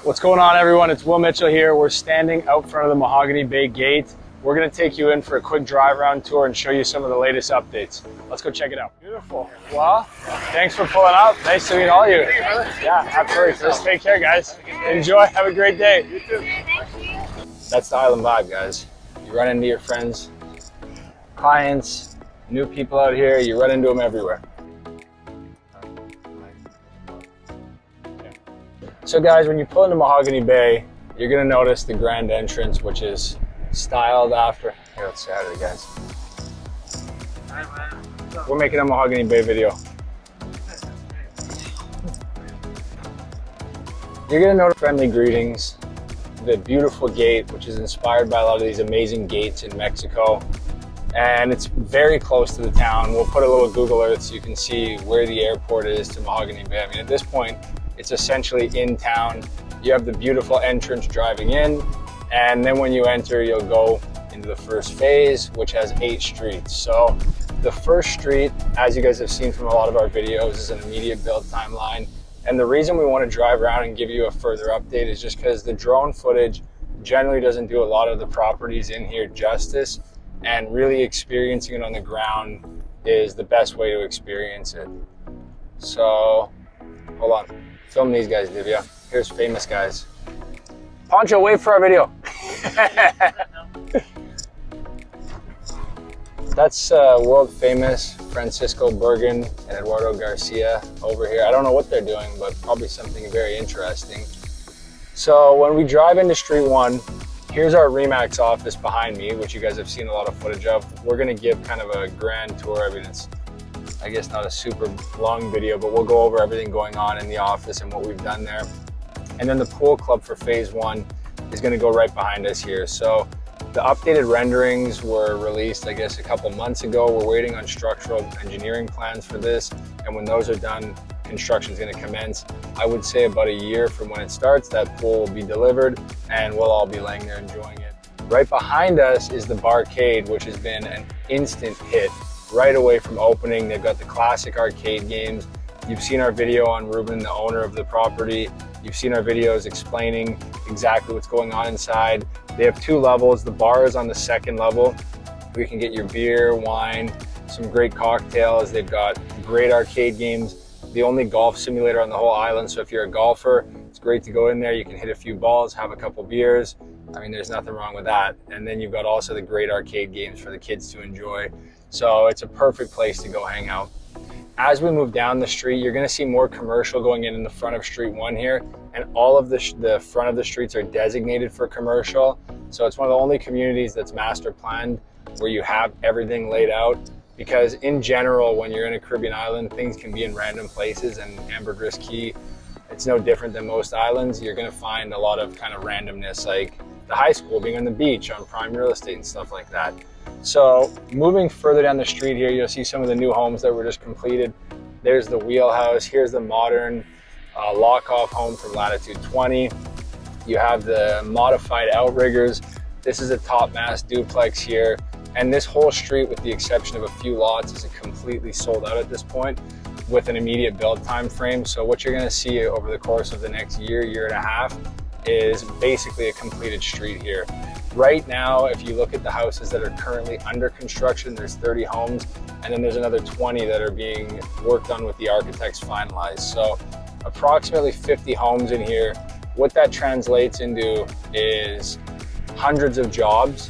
What's going on, everyone? It's Will Mitchell here. We're standing out front of the Mahogany Bay gate. We're going to take you in for a quick drive around tour and show you some of the latest updates. Let's go check it out. Beautiful. Well, thanks for pulling up. Nice to meet all of you. Yeah, absolutely. Just take care, guys. Enjoy. Have a great day. You too. That's the island vibe, guys. You run into your friends, clients, new people out here. You run into them everywhere. So guys, when you pull into Mahogany Bay, you're gonna notice the grand entrance, which is styled after, here, let's say hi to the guys. We're making a Mahogany Bay video. You're gonna notice friendly greetings, the beautiful gate, which is inspired by a lot of these amazing gates in Mexico. And it's very close to the town. We'll put a little Google Earth so you can see where the airport is to Mahogany Bay. I mean, at this point, it's essentially in town. You have the beautiful entrance driving in, and then when you enter, you'll go into the first phase, which has 8 streets. So the first street, as you guys have seen from a lot of our videos, is an immediate build timeline. And the reason we want to drive around and give you a further update is just because the drone footage generally doesn't do a lot of the properties in here justice, and really experiencing it on the ground is the best way to experience it. So, hold on. Film these guys, Divya. Here's famous guys. Poncho, wait for our video. That's world famous Francisco Bergen and Eduardo Garcia over here. I don't know what they're doing, but probably something very interesting. So when we drive into Street 1, here's our Remax office behind me, which you guys have seen a lot of footage of. We're gonna give kind of a grand tour. I mean, it's, I guess, not a super long video, but we'll go over everything going on in the office and what we've done there. And then the pool club for phase 1 is going to go right behind us here. So the updated renderings were released, I guess, a couple months ago. We're waiting on structural engineering plans for this. And when those are done, construction is going to commence. I would say about a year from when it starts, that pool will be delivered and we'll all be laying there enjoying it. Right behind us is the Barcade, which has been an instant hit. Right away from opening, they've got the classic arcade games. You've seen our video on Ruben, the owner of the property. You've seen our videos explaining exactly what's going on inside. They have 2 levels. The bar is on the 2nd level, where you can get your beer, wine, some great cocktails. They've got great arcade games. The only golf simulator on the whole island. So if you're a golfer, it's great to go in there. You can hit a few balls, have a couple beers. I mean, there's nothing wrong with that. And then you've got also the great arcade games for the kids to enjoy. So it's a perfect place to go hang out. As we move down the street, you're gonna see more commercial going in the front of Street 1 here, and all of the front of the streets are designated for commercial. So it's one of the only communities that's master planned where you have everything laid out, because in general, when you're in a Caribbean island, things can be in random places, and Ambergris Key, it's no different than most islands. You're gonna find a lot of kind of randomness, like the high school being on the beach, on prime real estate and stuff like that. So moving further down the street here, you'll see some of the new homes that were just completed. There's the wheelhouse. Here's the modern lock-off home from Latitude 20. You have the modified outriggers. This is a top mass duplex here. And this whole street, with the exception of a few lots, is completely sold out at this point with an immediate build time frame. So what you're gonna see over the course of the next year, year and a half, is basically a completed street here. Right now, if you look at the houses that are currently under construction, there's 30 homes, and then there's another 20 that are being worked on with the architects finalized. So approximately 50 homes in here. What that translates into is hundreds of jobs,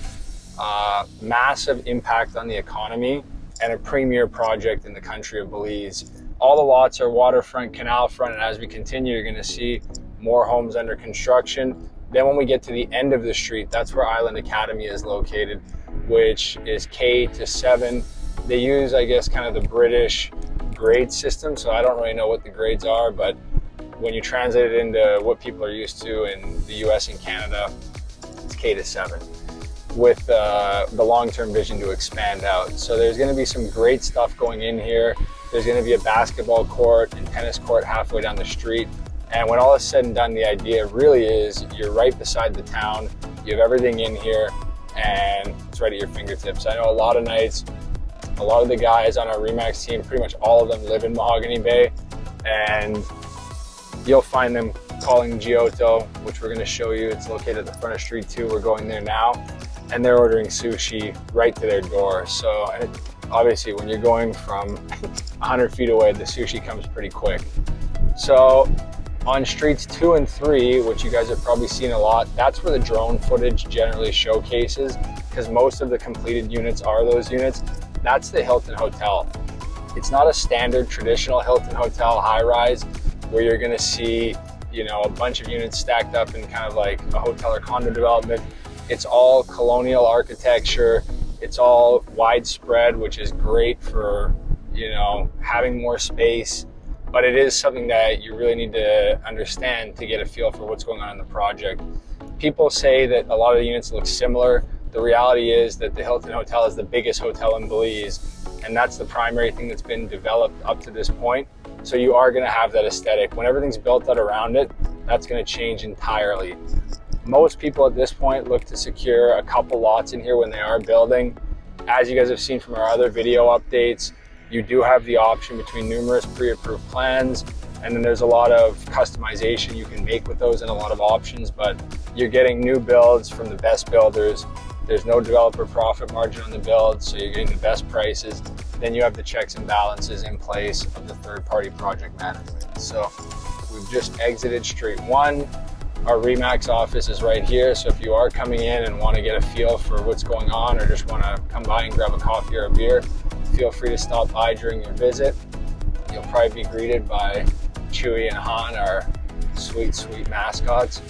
massive impact on the economy, and a premier project in the country of Belize. All the lots are waterfront, canal front, and as we continue, you're gonna see more homes under construction. Then when we get to the end of the street, that's where Island Academy is located, which is K to 7. They use, I guess, kind of the British grade system. So I don't really know what the grades are, but when you translate it into what people are used to in the US and Canada, it's K to 7, with the long-term vision to expand out. So there's gonna be some great stuff going in here. There's gonna be a basketball court and tennis court halfway down the street. And when all is said and done, the idea really is you're right beside the town. You have everything in here and it's right at your fingertips. I know a lot of nights, a lot of the guys on our Remax team, pretty much all of them live in Mahogany Bay, and you'll find them calling Giotto, which we're going to show you. It's located at the front of Street 2. We're going there now, and they're ordering sushi right to their door. So obviously when you're going from 100 feet away, the sushi comes pretty quick. So on Streets 2 and 3, which you guys have probably seen a lot, that's where the drone footage generally showcases, because most of the completed units are those units. That's the Hilton Hotel. It's not a standard traditional Hilton Hotel high-rise where you're gonna see, you know, a bunch of units stacked up in kind of like a hotel or condo development. It's all colonial architecture. It's all widespread, which is great for, you know, having more space. But it is something that you really need to understand to get a feel for what's going on in the project. People say that a lot of the units look similar. The reality is that the Hilton Hotel is the biggest hotel in Belize, and that's the primary thing that's been developed up to this point. So you are gonna have that aesthetic. When everything's built out around it, that's gonna change entirely. Most people at this point look to secure a couple lots in here when they are building. As you guys have seen from our other video updates, you do have the option between numerous pre-approved plans, and then there's a lot of customization you can make with those and a lot of options, but you're getting new builds from the best builders. There's no developer profit margin on the build, so you're getting the best prices. Then you have the checks and balances in place of the third-party project management. So we've just exited Street 1. Our Remax office is right here, so if you are coming in and want to get a feel for what's going on or just want to come by and grab a coffee or a beer, feel free to stop by during your visit. You'll probably be greeted by Chewy and Han, our sweet, sweet mascots.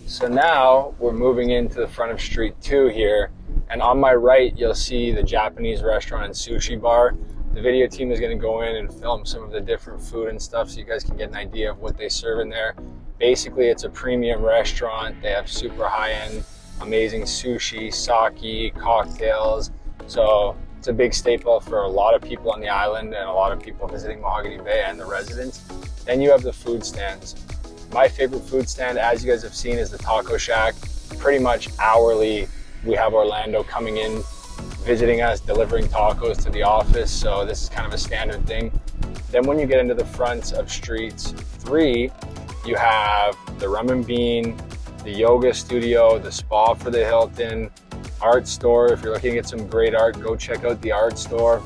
So now we're moving into the front of Street 2 here, and on my right you'll see the Japanese restaurant and sushi bar. The video team is going to go in and film some of the different food and stuff so you guys can get an idea of what they serve in there. Basically, it's a premium restaurant. They have super high-end, amazing sushi, sake, cocktails. So it's a big staple for a lot of people on the island and a lot of people visiting Mahogany Bay and the residents. Then you have the food stands. My favorite food stand, as you guys have seen, is the Taco Shack. Pretty much hourly, we have Orlando coming in, visiting us, delivering tacos to the office. So this is kind of a standard thing. Then when you get into the fronts of Streets 3, you have the Rum and Bean, the yoga studio, the spa for the Hilton, art store. If you're looking at some great art, go check out the art store.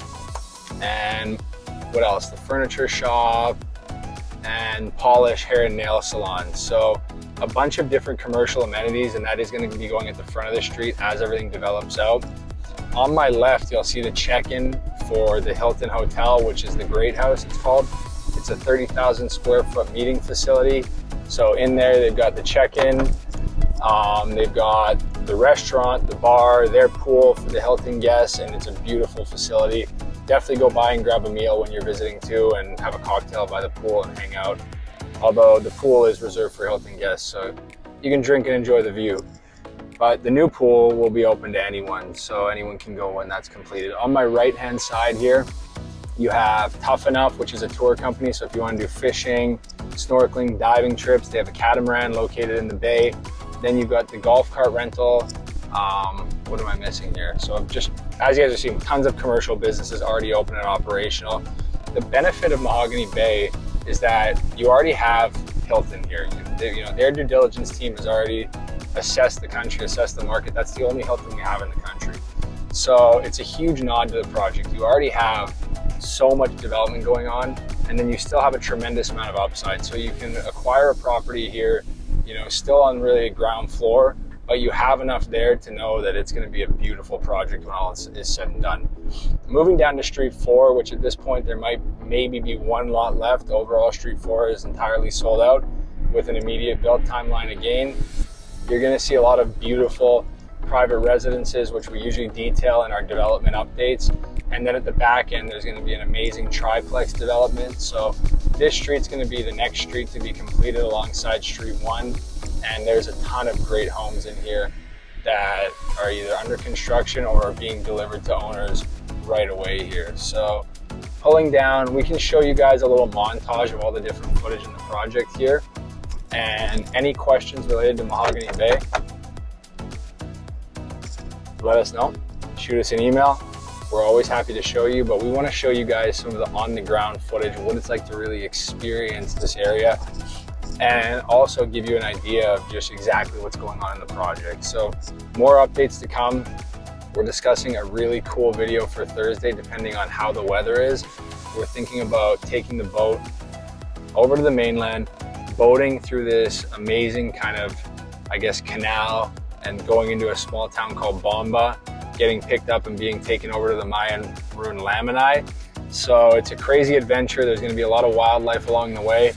And what else? The furniture shop and polish hair and nail salon. So a bunch of different commercial amenities, and that is going to be going at the front of the street as everything develops out. On my left, you'll see the check-in for the Hilton Hotel, which is the Great House, it's called. It's a 30,000 square foot meeting facility. So in there, they've got the check-in, they've got the restaurant, the bar, their pool for the Hilton guests, and it's a beautiful facility. Definitely go by and grab a meal when you're visiting too, and have a cocktail by the pool and hang out. Although the pool is reserved for Hilton guests, so you can drink and enjoy the view. But the new pool will be open to anyone, so anyone can go when that's completed. On my right-hand side here, you have Tough Enough, which is a tour company. So if you want to do fishing, snorkeling, diving trips, they have a catamaran located in the bay. Then you've got the golf cart rental. What am I missing here? So just, as you guys are seeing, tons of commercial businesses already open and operational. The benefit of Mahogany Bay is that you already have Hilton here. Their due diligence team has already assessed the country, assessed the market. That's the only Hilton we have in the country. So it's a huge nod to the project. You already have so much development going on, and then you still have a tremendous amount of upside. So you can acquire a property here, still on really a ground floor, but you have enough there to know that it's going to be a beautiful project when all is said and done. Moving down to Street 4, which at this point there might maybe be one lot left. Overall, Street 4 is entirely sold out with an immediate build timeline again. You're going to see a lot of beautiful private residences, which we usually detail in our development updates. And then at the back end, there's going to be an amazing triplex development. So this street's going to be the next street to be completed alongside Street 1. And there's a ton of great homes in here that are either under construction or are being delivered to owners right away here. So pulling down, we can show you guys a little montage of all the different footage in the project here. And any questions related to Mahogany Bay, let us know. Shoot us an email. We're always happy to show you, but we want to show you guys some of the on-the-ground footage of what it's like to really experience this area. and also give you an idea of just exactly what's going on in the project. So more updates to come. We're discussing a really cool video for Thursday, depending on how the weather is. We're thinking about taking the boat over to the mainland, boating through this amazing kind of, I guess, canal, and going into a small town called Bomba, getting picked up and being taken over to the Mayan ruin Lamini. So it's a crazy adventure. There's going to be a lot of wildlife along the way.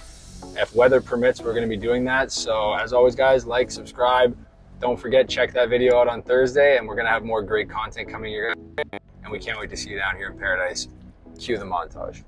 If weather permits, we're going to be doing that. So as always, guys, like, subscribe. Don't forget, check that video out on Thursday, and we're going to have more great content coming your way. And we can't wait to see you down here in paradise. Cue the montage.